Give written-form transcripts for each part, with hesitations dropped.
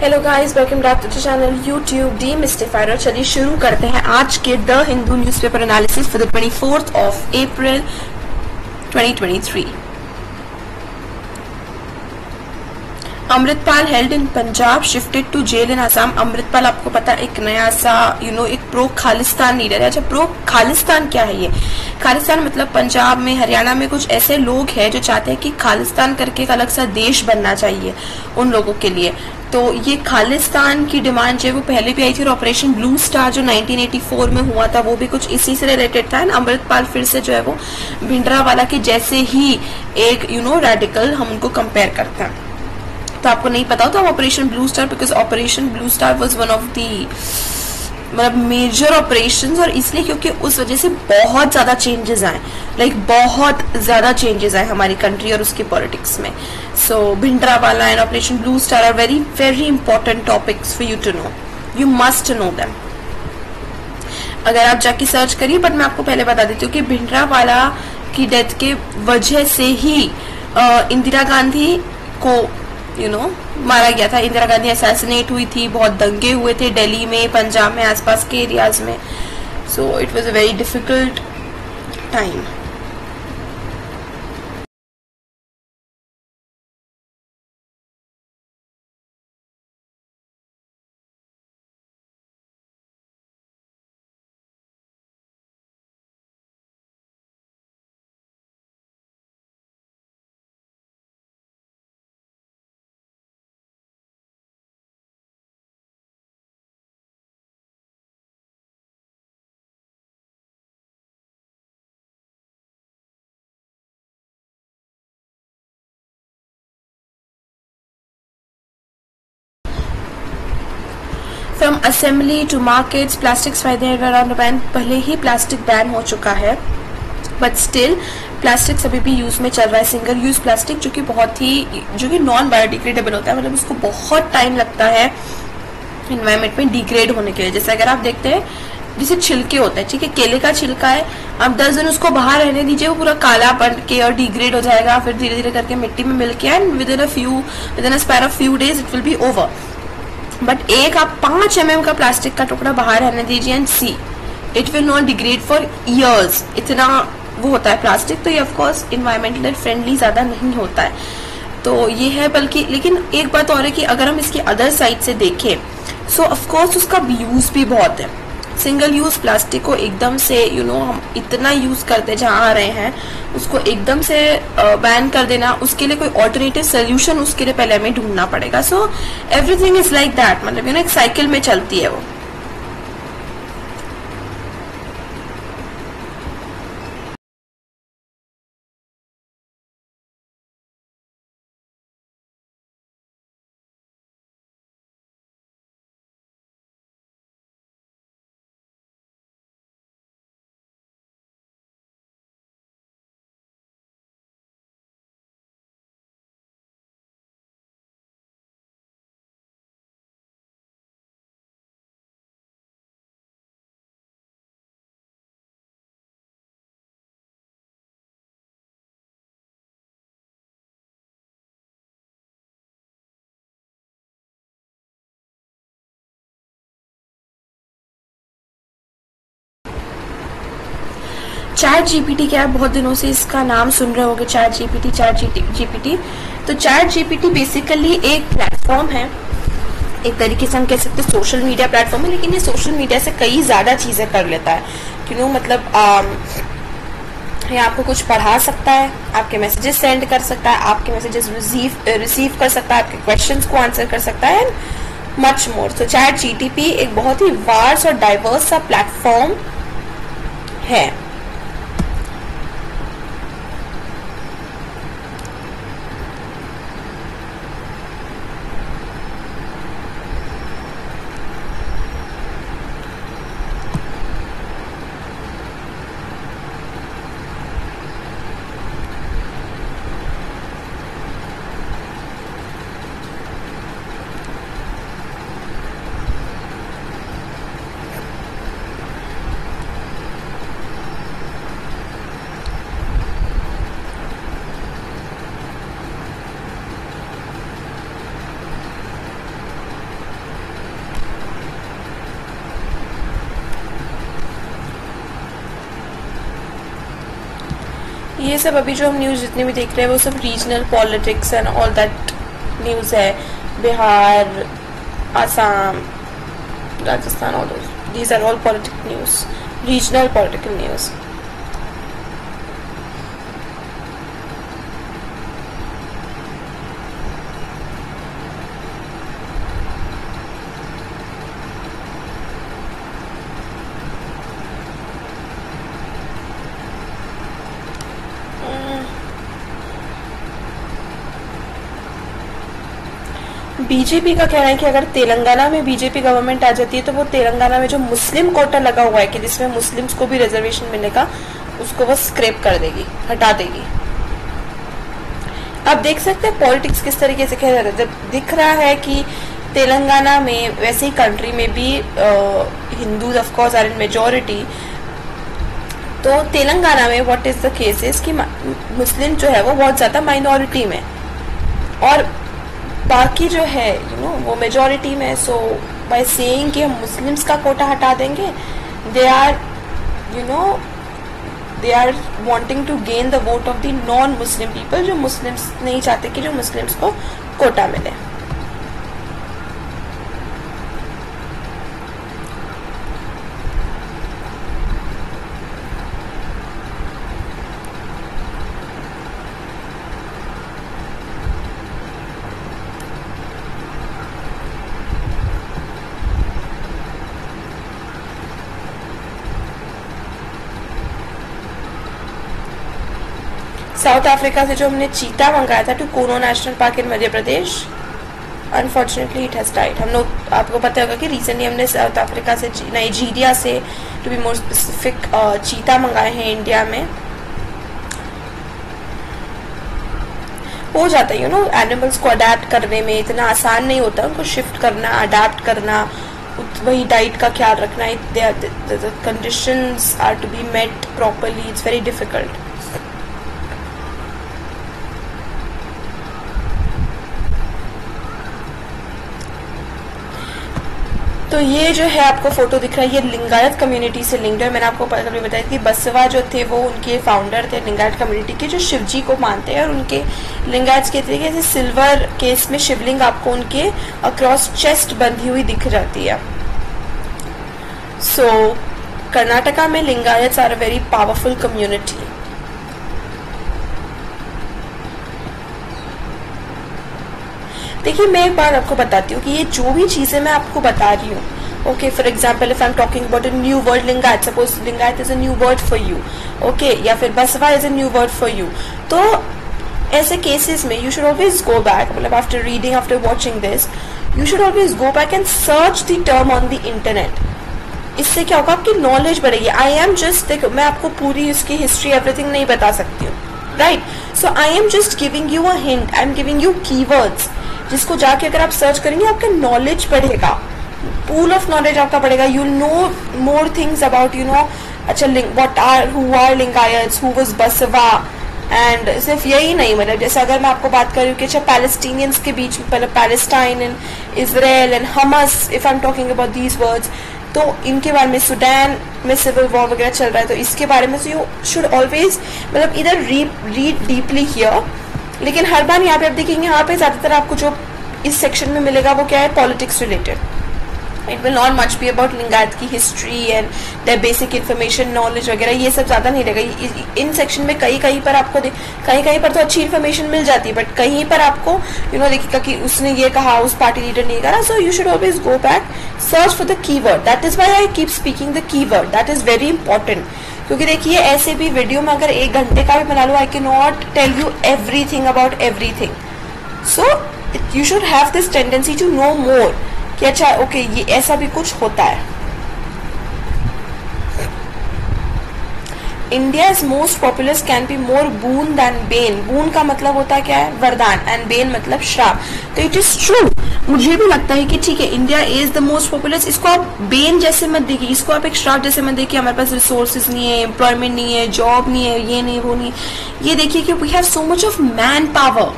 Hello guys, welcome back to the channel YouTube demystifier. चलिए शुरू करते हैं आज के the Hindu newspaper analysis for the 24th of April 2023। Amritpal held in Punjab shifted to jail in Assam. Amritpal आपको पता एक नया सा एक प्रो खालिस्तान लीडर है। अच्छा, प्रो खालिस्तान क्या है? ये खालिस्तान मतलब पंजाब में, हरियाणा में कुछ ऐसे लोग हैं जो चाहते हैं कि खालिस्तान करके एक अलग सा देश बनना चाहिए उन लोगों के लिए। तो ये खालिस्तान की डिमांड जो है वो पहले भी आई थी और ऑपरेशन ब्लू स्टार जो 1984 में हुआ था वो भी कुछ इसी से रिलेटेड था। एंड अमृतपाल फिर से जो है वो भिंडरावाला के जैसे ही एक रेडिकल हम उनको कंपेयर करते हैं। तो आपको नहीं पता होता operation blue star, because operation blue star was one of the major operations, और इसलिए क्योंकि उस वजह से बहुत ज्यादा चेंजेस आए, बहुत ज्यादा चेंजेस आए हमारी कंट्री और उसकी पॉलिटिक्स में। So Bhindranwale and operation blue star are very very important topics for you to know. You must know them. अगर आप जाके सर्च करिए, बट मैं आपको पहले बता देती हूँ कि भिंडरावाला की डेथ के वजह से ही इंदिरा गांधी को मारा गया था। इंदिरा गांधी असैसिनेट हुई थी, बहुत दंगे हुए थे दिल्ली में, पंजाब में, आसपास के एरियाज में। So it was a very difficult time. From assembly to markets, plastics पहले ही प्लास्टिक बैन हो चुका है, बट स्टिल प्लास्टिक्स अभी भी यूज में चल रहा है। सिंगल यूज प्लास्टिक जो कि नॉन बायोडिग्रेडेबल होता है, मतलब उसको बहुत टाइम लगता है इन्वायरमेंट में डिग्रेड होने के लिए। जैसे अगर आप देखते हैं, जैसे छिलके होते हैं, ठीक है, केले का छिलका है, आप 10 दिन उसको बाहर रहने दीजिए, वो पूरा काला पड़ के और डिग्रेड हो जाएगा, फिर धीरे धीरे करके मिट्टी में मिल के and with in a span of few days it will be over. But एक आप 5 mm का प्लास्टिक का टुकड़ा बाहर रहने दीजिए and see it will not degrade for years. इतना वो होता है प्लास्टिक, तो ये ऑफकोर्स इन्वायरमेंटल फ्रेंडली ज्यादा नहीं होता है। तो ये है, बल्कि लेकिन एक बात और है कि अगर हम इसकी अदर साइड से देखें, सो ऑफकोर्स उसका यूज भी बहुत है। सिंगल यूज प्लास्टिक को एकदम से हम इतना यूज करते जा रहे हैं, उसको एकदम से बैन कर देना, उसके लिए कोई ऑल्टरनेटिव सोल्यूशन उसके लिए पहले हमें ढूंढना पड़ेगा। So everything is like that, मतलब एक साइकिल में चलती है वो। चैट जीपीटी क्या है? बहुत दिनों से इसका नाम सुन रहे होंगे, चैट जीपीटी। तो चैट जीपीटी बेसिकली एक प्लेटफॉर्म है, एक तरीके से हम कह सकते हैं सोशल मीडिया प्लेटफॉर्म है, लेकिन ये सोशल मीडिया से कई ज्यादा चीजें कर लेता है। मतलब ये आपको कुछ पढ़ा सकता है, आपके मैसेजेस सेंड कर सकता है, आपके मैसेजेस रिसीव कर सकता है, आपके क्वेश्चंस को आंसर कर सकता है एंड मच मोर। तो चैट जीटीपी एक बहुत ही वास्ट और डाइवर्स सा प्लेटफॉर्म है। ये सब अभी जो हम न्यूज़ जितने भी देख रहे हैं वो सब regional politics and all that news है. Bihar, Assam, Rajasthan, all these are all political news, regional political news. BJP का कहना है कि अगर तेलंगाना में बीजेपी गवर्नमेंट आ जाती है तो वो तेलंगाना में जो मुस्लिम कोटा लगा हुआ है कि जिसमें मुस्लिम्स को भी रिजर्वेशन मिलेगा, उसको वो स्क्रैप कर देगी, हटा देगी. अब देख सकते हैं पॉलिटिक्स किस तरीके से खेल रहा है. जब दिख रहा है कि तेलंगाना में, वैसे ही कंट्री में भी Hindus of course are in majority, तो तेलंगाना में व्हाट इज द केसेस कि मुस्लिम जो है वो बहुत ज्यादा माइनॉरिटी में और बाकी जो है वो मेजॉरिटी में. सो बाय सेइंग कि हम मुस्लिम्स का कोटा हटा देंगे, they are wanting to gain the vote of the non Muslim people, जो मुस्लिम्स नहीं चाहते कि जो मुस्लिम्स को कोटा मिले. साउथ अफ्रीका से जो हमने चीता मंगाया था टू कोनो national park in Madhya Pradesh, unfortunately it has died. हम लोग, आपको पता होगा कि रिसेंटली हमने साउथ अफ्रीका से, नाइजीरिया से टू बी मोर स्पेसिफिक, चीता मंगाए हैं इंडिया में. हो जाता है एनिमल्स को अडेप्ट करने में इतना आसान नहीं होता, उनको शिफ्ट करना, अडेप्ट करना, वही डाइट का ख्याल रखना. The conditions are to be met properly, it's very difficult. तो ये जो है आपको फोटो दिख रहा है, ये लिंगायत कम्युनिटी से लिंक्ड है. मैंने आपको कभी बताया कि बसवा जो थे वो उनके फाउंडर थे लिंगायत कम्युनिटी के, जो शिव जी को मानते हैं. और उनके लिंगायत के तरीके से सिल्वर केस में शिवलिंग आपको उनके अक्रॉस चेस्ट बंधी हुई दिख जाती है. सो कर्नाटका में Lingayats are a very powerful community. देखिए, मैं एक बार आपको बताती हूँ कि ये जो भी चीजें मैं आपको बता रही हूँ, okay, for example if I am talking about a new word Lingayat, suppose Lingayat is a new word for you, okay, या फिर Basava is a new word for you, तो ऐसे केसेस में you should always go back, मतलब after reading, after watching this, you should always go back and search the term on the internet. इससे क्या होगा, आपकी नॉलेज बढ़ेगी. आई एम जस्ट, देखो, मैं आपको पूरी इसकी हिस्ट्री एवरीथिंग नहीं बता सकती हूँ, right. So I am just giving you a hint, I am giving you keywords, जिसको जाके अगर आप सर्च करेंगे आपका नॉलेज बढ़ेगा, पूल ऑफ नॉलेज आपका बढ़ेगा. You know more things about अच्छा what are, who are Lingayats, who was Basava. And सिर्फ यही नहीं, मतलब जैसे अगर मैं आपको बात करूँ कि अच्छा पैलेस्टीनियंस के बीच में, मतलब Palestine and Israel and Hamas, if I am talking about these words, तो इनके बारे में, सुडान में सिविल वॉर वगैरह चल रहा है, तो इसके बारे में यू शुड ऑलवेज, मतलब इधर रीड डीपली हियर. लेकिन हर बार यहाँ पे आप देखेंगे, यहाँ पे ज्यादातर आपको जो इस सेक्शन में मिलेगा वो क्या है, politics related. It will not much be about Lingayat की history and the basic information, knowledge वगैरह, ये सब ज्यादा नहीं रहेगा. इन सेक्शन में कहीं पर आपको कहीं पर तो अच्छी इन्फॉर्मेशन मिल जाती है, बट कहीं पर आपको देखिएगा कि उसने ये कहा, उस पार्टी लीडर ने कहा. सो you should always go back, search for the keyword. That is why I keep speaking the keyword, that is very important. क्योंकि देखिए, ऐसे भी वीडियो में अगर 1 घंटे का भी बना लो, I can not tell you everything about everything. So you should have this tendency to know more, कि अच्छा ओके, ये ऐसा भी कुछ होता है. India's most populace can be more boon than bane. boon का मतलब होता है क्या है, वरदान, एंड bane मतलब श्राप. तो इट इज ट्रू, मुझे भी लगता है कि ठीक है, India is the most populous. इसको आप बेन जैसे मत देखिए, इसको आप एक श्राप जैसे मत देखिए. हमारे पास रिसोर्सेज नहीं है, एम्प्लॉयमेंट नहीं है, जॉब नहीं है, ये नहीं, वो नहीं. ये देखिए कि we have so much of man power.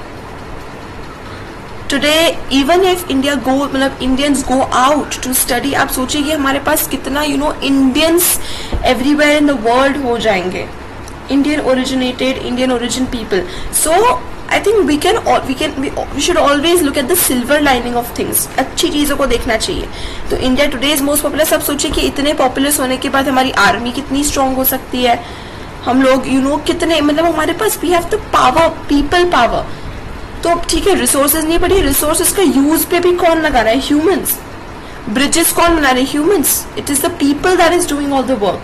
Today even if India go, मतलब Indians go out to study, आप सोचिए कि हमारे पास कितना Indians everywhere in the world हो जाएंगे. Indian originated, Indian origin people. So I think we should always look at the silver lining of things. अच्छी चीजों को देखना चाहिए. तो India today is most popular. सब सोचिए कि इतने पॉपुलस होने के बाद हमारी आर्मी कितनी स्ट्रांग हो सकती है. हम लोग कितने, मतलब हमारे पास we have the power, people power. तो ठीक है, रिसोर्सेज नहीं पड़ी, रिसोर्सेज का यूज पे भी कौन लगा रहा है? ह्यूमंस. ब्रिजेस कौन बना रहे? Humans. It is the people that is doing all the work.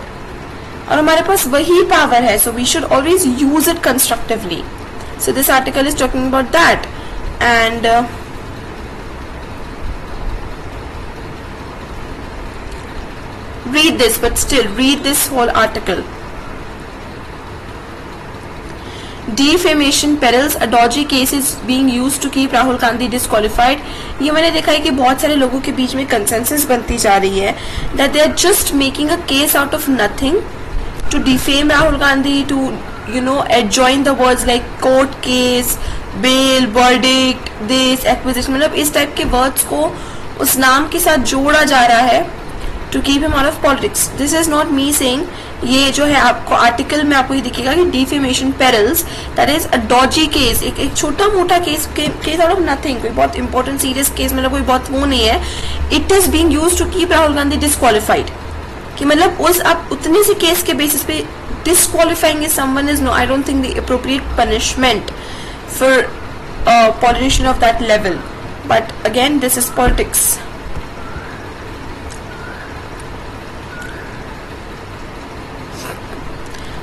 और हमारे पास वही पावर है. So we should always use it constructively. So this article is talking about that. And read this, but still read this whole article. Defamation perils, a dodgy case is being used to keep Rahul Gandhi disqualified. ये मैंने देखा है कि बहुत सारे लोगों के बीच में कंसेंसस बनती जा रही है that they are just making a case out of nothing to defame Rahul Gandhi, to adjoin the words like court case, bail, verdict, this, acquisition. मतलब इस टाइप के वर्ड्स को उस नाम के साथ जोड़ा जा रहा है to keep him out of politics. This is not me saying. ये जो है आपको आर्टिकल में आपको ये दिखेगा कि defamation perils, that is a dodgy case, एक छोटा मोटा केस out of nothing, कोई बहुत important serious केस, मतलब कोई बहुत वो नहीं है. It is being used to keep Rahul Gandhi disqualified. कि मतलब उस आप उतने से केस के बेसिस पे disqualifying someone is, no, I don't think the appropriate punishment for a politician of that level. But again, this is politics.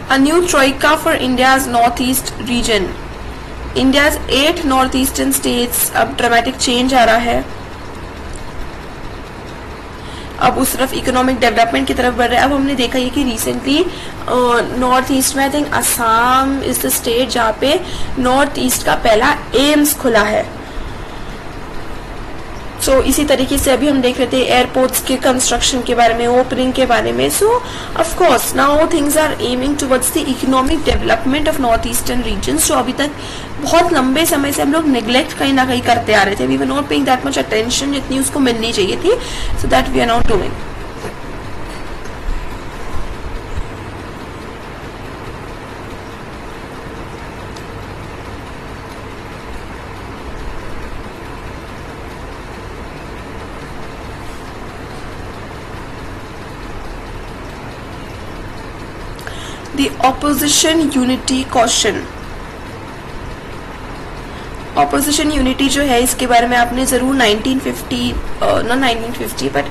A new troika for India's northeast region. India's 8 northeastern states. अब dramatic change आ रहा है. अब उस तरफ economic development की तरफ बढ़ रहा है. अब हमने देखा ये कि रिसेंटली नॉर्थ ईस्ट में I think Assam is the state जहाँ पे नॉर्थ ईस्ट का पहला एम्स खुला है. सो इसी तरीके से अभी हम देख रहे थे एयरपोर्ट्स के कंस्ट्रक्शन के बारे में, ओपनिंग के बारे में. So of course now things are aiming towards the economic development of north eastern regions, जो अभी तक बहुत लंबे समय से हम लोग निग्लेक्ट कहीं ना कहीं करते आ रहे थे. We were not paying that much attention जितनी उसको मिलनी चाहिए थी. So that we are not doing. The opposition unity caution. Opposition unity जो है इसके बारे में आपने जरूर 1950 बट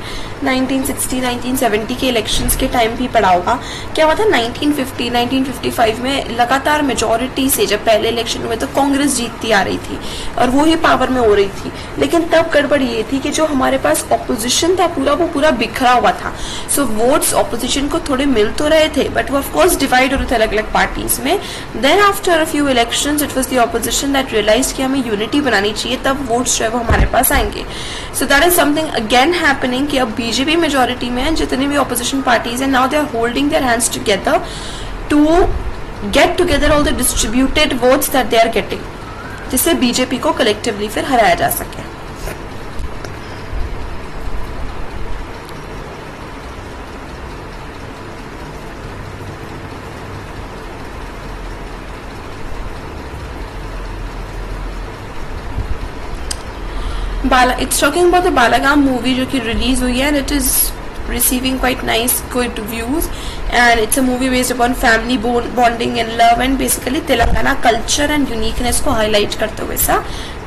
1960 1970 के इलेक्शंस के टाइम भी पढ़ा होगा. क्या हुआ था 1950 1955 में लगातार मेजॉरिटी से जब पहले इलेक्शन हुए तो कांग्रेस जीतती आ रही थी और वो ही पावर में हो रही थी. लेकिन तब गड़बड़ ये थी कि जो हमारे पास ऑपोजिशन था पूरा वो पूरा बिखरा हुआ था. सो वोट्स ऑपोजिशन को थोड़े मिल तो रहे थे बट वो ऑफकोर्स डिवाइड हो रहे थे अलग अलग पार्टीज में. Then after a few elections it was the opposition that realized कि हमें यूनिटी बनानी चाहिए, तब वोट्स जो है वो हमारे पास आएंगे. So that is something again happening कि अब बीजेपी मेजॉरिटी में है, जितनी भी ऑपोजिशन पार्टीज हैं now they are holding their hands together to get together all the distributed votes that they are getting, जिससे बीजेपी को कलेक्टिवली फिर हराया जा सके. It's talking about the Balagam movie जो कि रिलीज हुई है and it is receiving quite nice good views and it's a movie based upon family bonding and love and basically Telangana culture and uniqueness को highlight करते हुए सा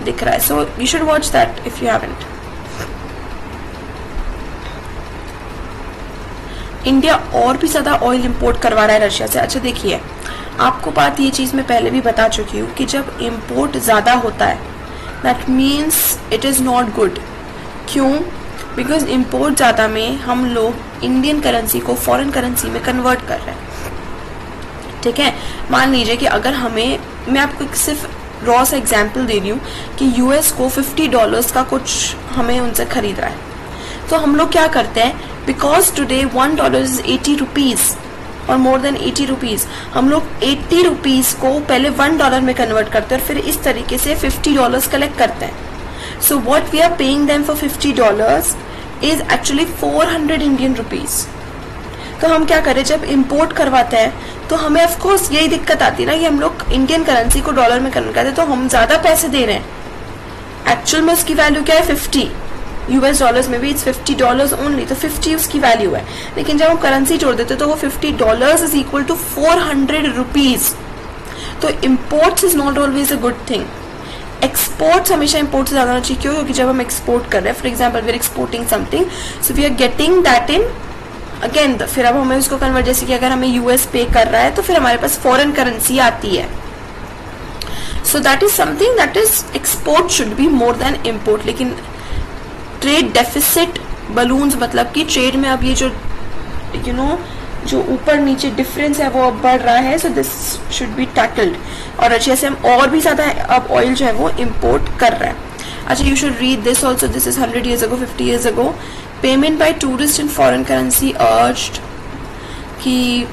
दिख रहा है. So you should watch that if you haven't. India और भी ज्यादा ऑयल इंपोर्ट करवा रहा है रशिया से. अच्छा देखिए, आपको बात ये चीज मैं पहले भी बता चुकी हूँ कि जब इंपोर्ट ज्यादा होता है that means it is not good. क्यों? बिकॉज इम्पोर्ट ज़्यादा में हम लोग इंडियन करेंसी को फॉरेन करेंसी में कन्वर्ट कर रहे हैं. ठीक है, मान लीजिए कि अगर हमें, मैं आपको सिर्फ रॉ सा एग्जाम्पल दे रही हूँ कि यूएस को $50 का कुछ हमें उनसे खरीद रहा है, तो हम लोग क्या करते हैं, बिकॉज टुडे $1 इज 80 रुपीज़ और मोर देन 80 रुपीज़, हम लोग 80 रुपीज़ को पहले $1 में कन्वर्ट करते हैं और फिर इस तरीके से $50 कलेक्ट करते हैं. So what we are paying them for $50 is actually 400 Indian rupees. तो हम क्या करें, जब इंपोर्ट करवाते हैं तो हमें ऑफ कोर्स यही दिक्कत आती है ना कि हम लोग इंडियन करेंसी को डॉलर में कन्वर्ट करते हैं तो हम ज्यादा पैसे दे रहे हैं। एक्चुअल में उसकी वैल्यू क्या है, 50 US डॉलर्स में भी इट्स $50 ओनली, तो 50 उसकी वैल्यू है। लेकिन जब हम करेंसी जोड़ देते तो वो $50 इज इक्वल टू 400 रुपीज। तो imports is not always a good thing. Exports हमेशा इम्पोर्ट से ज्यादा होना चाहिए। क्यों? क्योंकि जब हम एक्सपोर्ट कर रहे हैं, for example we are exporting something, so we are getting that in again, फिर अब हमें उसको कन्वर्ट, जैसे कि अगर हमें US पे कर रहा है तो फिर हमारे पास फॉरेन करेंसी आती है। सो that is something that is export should be more than import. लेकिन ट्रेड डेफिसिट बलून्स, मतलब कि ट्रेड में अब ये जो जो ऊपर नीचे डिफरेंस है वो अब बढ़ रहा है, so this should be tackled. और अच्छे से हम और भी ज्यादा अब ऑयल जो है वो इम्पोर्ट कर रहे हैं। अच्छा, you should read this also, this is 100 years ago, 50 years ago, payment by tourist in foreign currency urged कि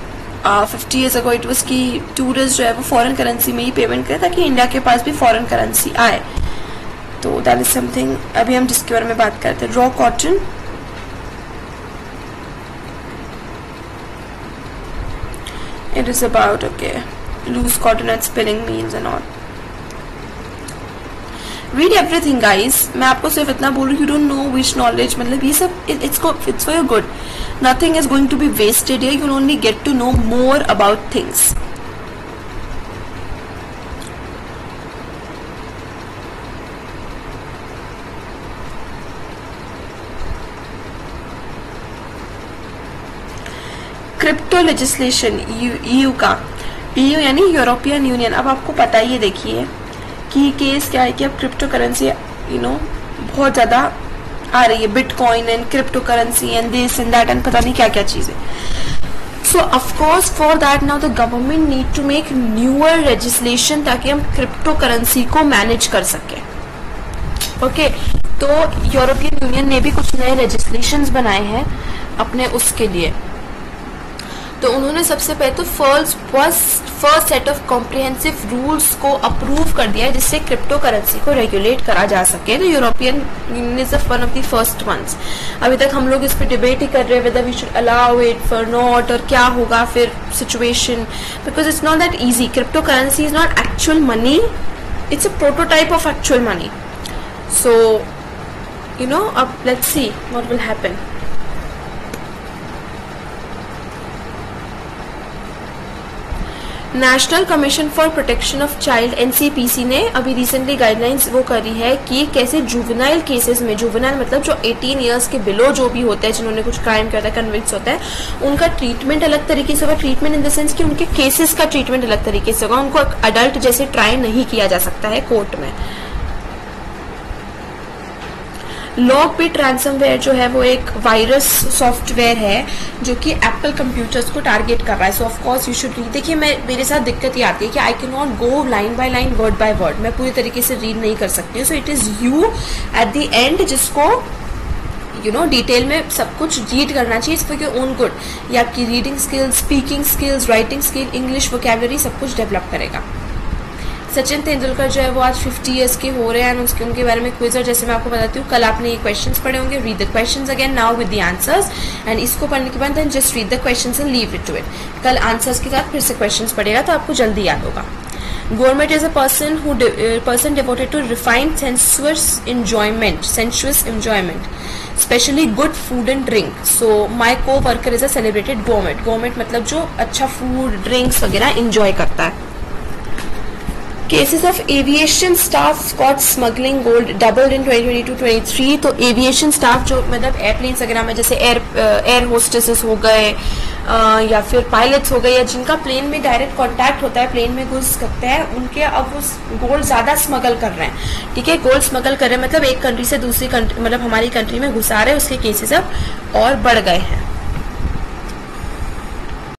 50 years ago इट वाज कि टूरिस्ट जो है वो फॉरेन करेंसी में ही पेमेंट करे ताकि इंडिया के पास भी फॉरेन करेंसी आए। तो दैट इज समथिंग अभी हम जिसके बारे में बात करते हैं। Raw cotton, it is about loose cotton and spinning mills and all. Read everything guys, मैं आपको सिर्फ इतना बोल रही हूँ, you don't know which knowledge, मतलब ये सब it's for your good, nothing is going to be wasted here, you will only get to know more about things. Crypto legislation EU का, EU यानी यूरोपियन यूनियन। अब आपको पता ही है, देखिए कि केस क्या है कि अब क्रिप्टो करेंसी बहुत ज्यादा आ रही है, bitcoin and crypto currency and this and that and पता नहीं क्या क्या चीजें। So of course for that now the government need to make newer legislation ताकि हम क्रिप्टो करेंसी को मैनेज कर सकें। ओके, तो यूरोपियन यूनियन ने भी कुछ नए लेजिस्लेशंस बनाए हैं अपने उसके लिए। तो उन्होंने सबसे पहले तो first set of comprehensive rules को अप्रूव कर दिया है जिससे क्रिप्टो करेंसी को रेगुलेट करा जा सके। तो European union is one of the first ones. अभी तक हम लोग इस पे डिबेट ही कर रहे हैं whether we should allow it for not, और क्या होगा फिर situation, because it's not that easy. Crypto currency is not actual money, it's a prototype of actual money. So अब let's see what will happen. National commission for protection of child NCPC ने अभी recently guidelines वो करी है कि कैसे juvenile cases में, juvenile मतलब जो 18 इयर्स के बिलो जो भी होते हैं जिन्होंने कुछ क्राइम किया होता है, कन्विक्ट होता है, उनका ट्रीटमेंट अलग तरीके से होगा। ट्रीटमेंट इन द सेंस कि उनके केसेस का ट्रीटमेंट अलग तरीके से होगा, उनको अडल्ट जैसे ट्राई नहीं किया जा सकता है कोर्ट में। लॉकबिट रैंसमवेयर जो है वो एक वायरस सॉफ्टवेयर है जो कि एप्पल कंप्यूटर्स को टारगेट कर रहा है। सो of course you should read. देखिए मेरे साथ दिक्कत ये आती है कि आई can not go line by line, word by word, मैं पूरी तरीके से रीड नहीं कर सकती हूँ। So it is you at the end जिसको डिटेल में सब कुछ रीड करना चाहिए फॉर योर ओन गुड। ये आपकी reading skills, speaking skills, writing skill, English vocabulary सब कुछ डेवलप करेगा। सचिन तेंदुलकर जो है वो आज 50 इयर्स के हो रहे हैं, उनके बारे में क्विज, और जैसे मैं आपको बताती हूँ कल आपने ये क्वेश्चंस पढ़े होंगे, read the questions again now with the answers, and इसको पढ़ने के बाद then just read the questions and leave it to it. कल आंसर्स के साथ फिर से क्वेश्चंस पढ़ेगा तो आपको जल्दी याद होगा। Gourmet is a person devoted to refined sensuous enjoyment, especially good food and drink. So my co-worker is a celebrated gourmet. Gourmet मतलब जो अच्छा फूड, ड्रिंक्स वगैरह इंजॉय करता है। Cases of aviation staff caught smuggling gold doubled in 2022-23। तो aviation staff जो मतलब airplanes वगैरह में जैसे एयर होस्टेसेस हो गए या फिर पायलट्स हो गए या जिनका प्लेन में डायरेक्ट कांटेक्ट होता है, प्लेन में घुस सकते हैं, उनके अब वो गोल्ड ज्यादा स्मगल कर रहे हैं। ठीक है, गोल्ड स्मगल कर रहे हैं मतलब एक कंट्री से दूसरी कंट्री, मतलब हमारी कंट्री में घुसा रहे हैं, उसके केसेस अब और बढ़ गए हैं।